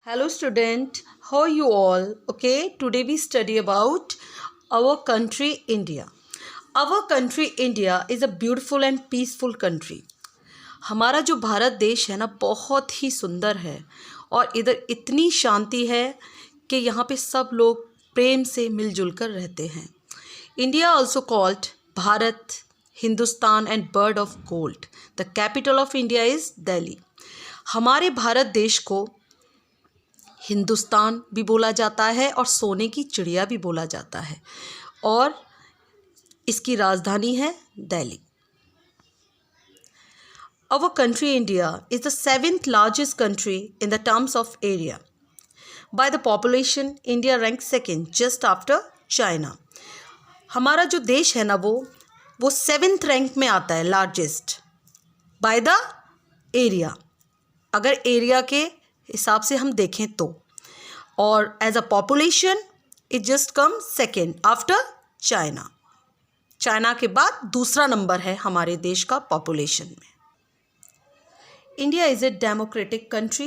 Hello student, how are you all? Okay, today we study about our country India. Our country India is a beautiful and peaceful country. हमारा जो भारत देश है ना बहुत ही सुंदर है और इधर इतनी शांति है कि यहाँ पे सब लोग प्रेम से मिलजुल कर रहते हैं. India also called Bharat, Hindustan and bird of gold. The capital of India is Delhi. हमारे भारत देश को हिंदुस्तान भी बोला जाता है और सोने की चिड़िया भी बोला जाता है और इसकी राजधानी है Delhi. Our country India is the 7th largest country in the terms of area. By the population, India ranks second just after China. हमारा जो देश है ना वो 7th रैंक में आता है लार्जेस्ट बाय द एरिया, अगर एरिया के हिसाब से हम देखें तो, और as a population it just come second after China. China के बाद दूसरा नंबर है हमारे देश का पॉपुलेशन में. India is a democratic country.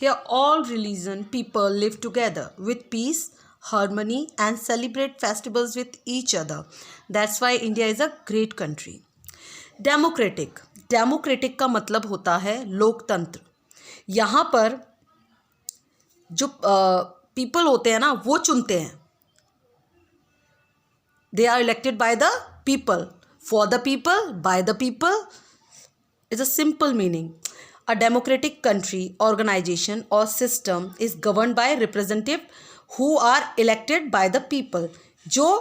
Here all religion people live together with peace, harmony and celebrate festivals with each other. That's why India is a great country. Democratic का मतलब होता है लोकतंत्र. यहाँ पर जो पीपल होते हैं ना वो चुनते हैं. They are elected by the people, for the people, by the people is a simple meaning. A democratic country, organisation और system is govern by representative who are elected by the people, जो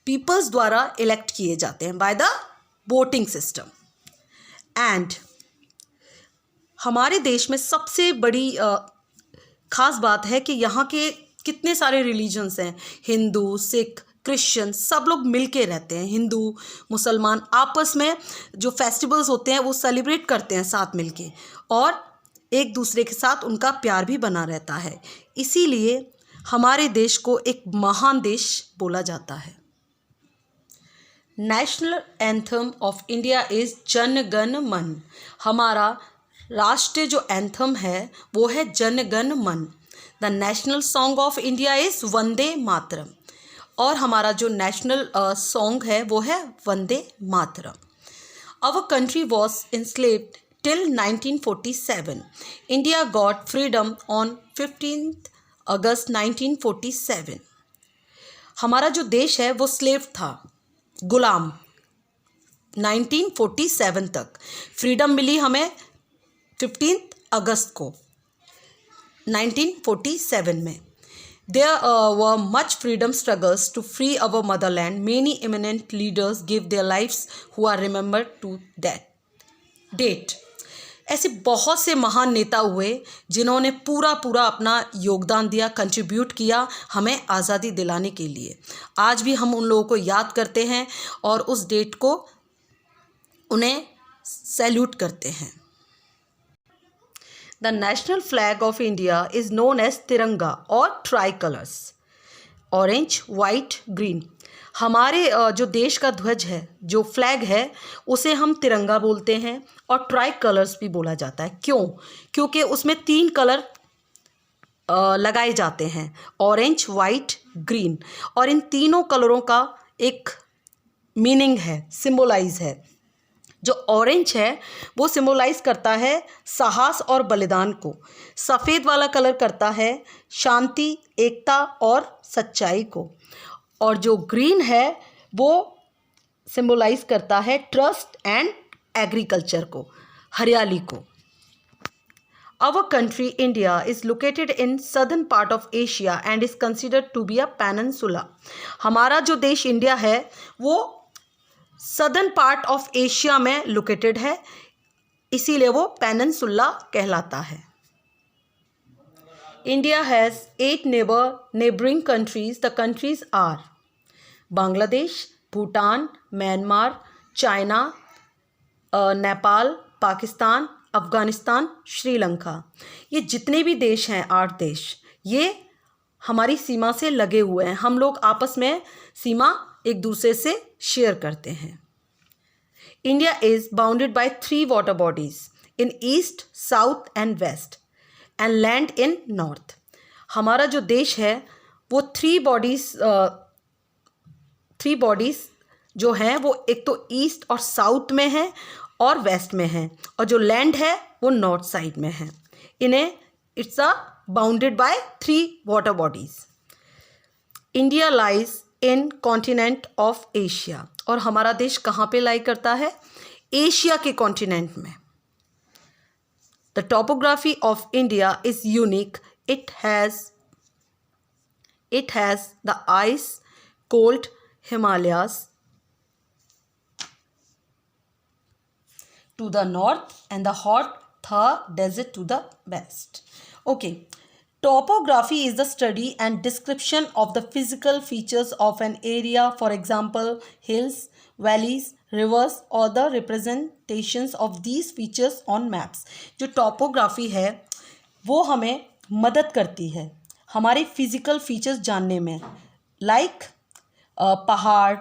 peoples द्वारा elect किए जाते हैं by the voting system. And हमारे देश में सबसे बड़ी ख़ास बात है कि यहाँ के कितने सारे रिलीजन्स हैं. हिंदू, सिख, क्रिश्चियन सब लोग मिल के रहते हैं. हिंदू मुसलमान आपस में जो फेस्टिवल्स होते हैं वो सेलिब्रेट करते हैं साथ मिल के, और एक दूसरे के साथ उनका प्यार भी बना रहता है. इसीलिए हमारे देश को एक महान देश बोला जाता है. National anthem of India is जन गण मन. हमारा राष्ट्रीय जो एंथम है वो है Jana Gana Mana. The national song of India is Vande Mataram. और हमारा जो नेशनल सॉन्ग है वो है Vande Mataram. Our country was enslaved till 1947. India got freedom on 15 August 1947. हमारा जो देश है वो स्लेव था, गुलाम. 1947 तक फ्रीडम मिली हमें 15 अगस्त को 1947 में. There were much freedom struggles to free our motherland. Many eminent leaders gave their lives who are remembered to that date. ऐसे बहुत से महान नेता हुए जिन्होंने पूरा अपना योगदान दिया, कंट्रीब्यूट किया हमें आज़ादी दिलाने के लिए. आज भी हम उन लोगों को याद करते हैं और उस डेट को उन्हें सैल्यूट करते हैं. The national flag of India is known as तिरंगा और ट्राइकलर्स, ऑरेंज, वाइट, ग्रीन. हमारे जो देश का ध्वज है, जो फ्लैग है, उसे हम तिरंगा बोलते हैं और ट्राई कलर्स भी बोला जाता है. क्यों? क्योंकि उसमें 3 कलर लगाए जाते हैं, ऑरेंज, वाइट, ग्रीन. और इन तीनों कलरों का एक मीनिंग है, सिम्बोलाइज है. जो ऑरेंज है वो सिम्बोलाइज करता है साहस और बलिदान को. सफ़ेद वाला कलर करता है शांति, एकता और सच्चाई को. और जो ग्रीन है वो सिम्बोलाइज करता है ट्रस्ट एंड एग्रीकल्चर को, हरियाली को. Our country India is located in southern part of Asia and is considered to be a peninsula. हमारा जो देश इंडिया है वो सदर्न पार्ट ऑफ एशिया में लोकेटेड है, इसीलिए वो पेनिनसुला कहलाता है. India has 8 neighbouring countries. The countries are Bangladesh, Bhutan, Myanmar, China, Nepal, Pakistan, Afghanistan, Sri Lanka. ये जितने भी देश हैं, 8 देश, ये हमारी सीमा से लगे हुए हैं. हम लोग आपस में सीमा एक दूसरे से शेयर करते हैं. India is bounded by 3 water bodies in east, south and west, and land in north. हमारा जो देश है वो थ्री बॉडीज़ जो हैं वो एक तो ईस्ट और साउथ में है और वेस्ट में है, और जो लैंड है वो नॉर्थ साइड में है। इन्हें it's a bounded by 3 water bodies. India lies in continent of Asia, और हमारा देश कहाँ पे लाई करता है? एशिया के कॉन्टिनेंट में। The topography of India is unique. It has the ice cold Himalayas to the north and the hot Thar desert to the west. Okay. Topography is the study and description of the physical features of an area, for example, hills, valleys, rivers, or the representations of these features on maps. जो topography है वो हमें मदद करती है हमारे physical features जानने में, लाइक पहाड़,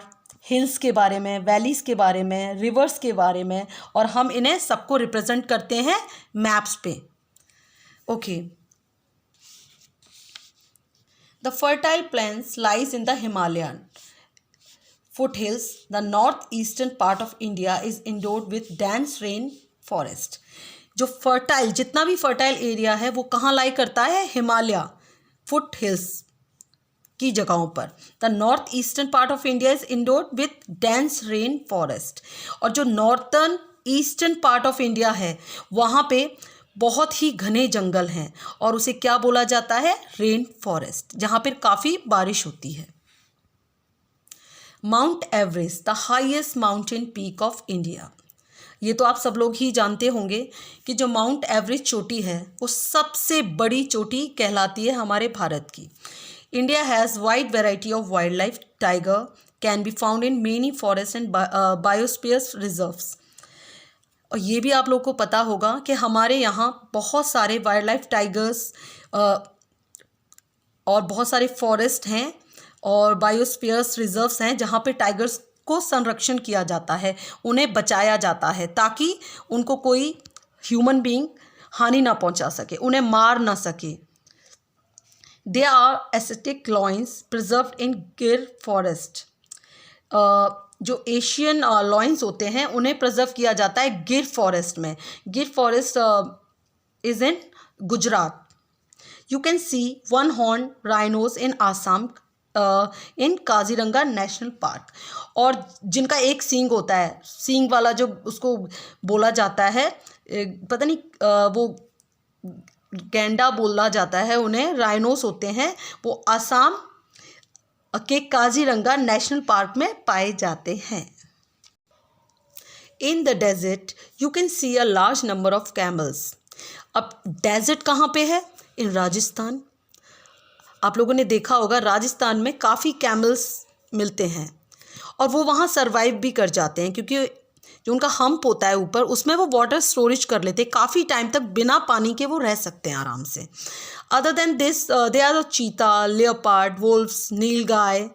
हिल्स के बारे में, वैलीज़ के बारे में, रिवर्स के बारे में, और हम इन्हें सबको रिप्रेजेंट करते हैं मैप्स पे। Okay. The fertile planes lies in the Himalayan foothills. The northeastern part of India is endowed with dense rain forest. जो फर्टाइल, जितना भी फर्टाइल एरिया है वो कहाँ लाई करता है? हिमालय फुट हिल्स की जगहों पर। The north eastern part of India is endured with dense rain forest, और जो northern eastern part of India है वहाँ पे बहुत ही घने जंगल हैं, और उसे क्या बोला जाता है? रेन फॉरेस्ट, जहाँ पर काफ़ी बारिश होती है। Mount Everest, the highest mountain peak of India. ये तो आप सब लोग ही जानते होंगे कि जो माउंट एवरेस्ट चोटी है वो सबसे बड़ी चोटी कहलाती है हमारे भारत की। India has wide variety of wild life. Tiger can be found in many forest and biosphere reserves. और ये भी आप लोग को पता होगा कि हमारे यहाँ बहुत सारे वाइल्ड लाइफ टाइगर्स और बहुत सारे फॉरेस्ट हैं और बायोस्फीयर्स रिजर्व्स हैं जहाँ पे टाइगर्स को संरक्षण किया जाता है, उन्हें बचाया जाता है ताकि उनको कोई ह्यूमन बीइंग हानि ना पहुँचा सके, उन्हें मार ना सके। They are Asiatic lions preserved in Gir forest. जो एशियन लॉइन्स होते हैं उन्हें प्रिजर्व किया जाता है गिर फॉरेस्ट में। गिर forest is in Gujarat. You can C one horn rhinos in Assam in Kaziranga national park. और जिनका एक सींग होता है, सींग वाला जो उसको बोला जाता है, पता नहीं वो गैंडा बोला जाता है उन्हें, राइनोस होते हैं, वो आसाम के काजीरंगा नेशनल पार्क में पाए जाते हैं। In the desert you can see a large number of camels. अब डेजर्ट कहाँ पे है? इन राजस्थान। आप लोगों ने देखा होगा राजस्थान में काफ़ी कैमल्स मिलते हैं और वो वहाँ सरवाइव भी कर जाते हैं क्योंकि जो उनका हम्प होता है ऊपर, उसमें वो वाटर स्टोरेज कर लेते हैं, काफ़ी टाइम तक बिना पानी के वो रह सकते हैं आराम से। Other than this they are cheetah, leopard, wolfs, nilgai,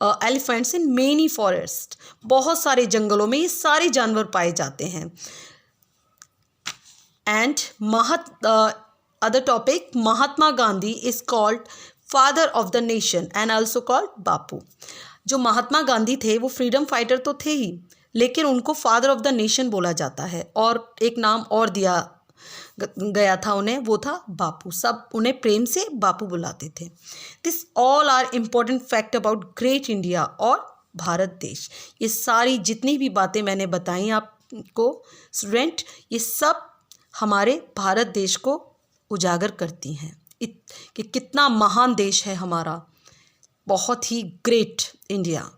elephants in many forest. बहुत सारे जंगलों में ये सारे जानवर पाए जाते हैं। And other topic, Mahatma Gandhi is called father of the nation and also called Bapu. जो महात्मा गांधी थे वो फ्रीडम फाइटर तो थे ही, लेकिन उनको फादर ऑफ द नेशन बोला जाता है और एक नाम और दिया गया था उन्हें, वो था बापू। सब उन्हें प्रेम से बापू बुलाते थे। This all are important fact about great India और भारत देश। ये सारी जितनी भी बातें मैंने बताई आपको स्टूडेंट, ये सब हमारे भारत देश को उजागर करती हैं कि कितना महान देश है हमारा, बहुत ही ग्रेट इंडिया।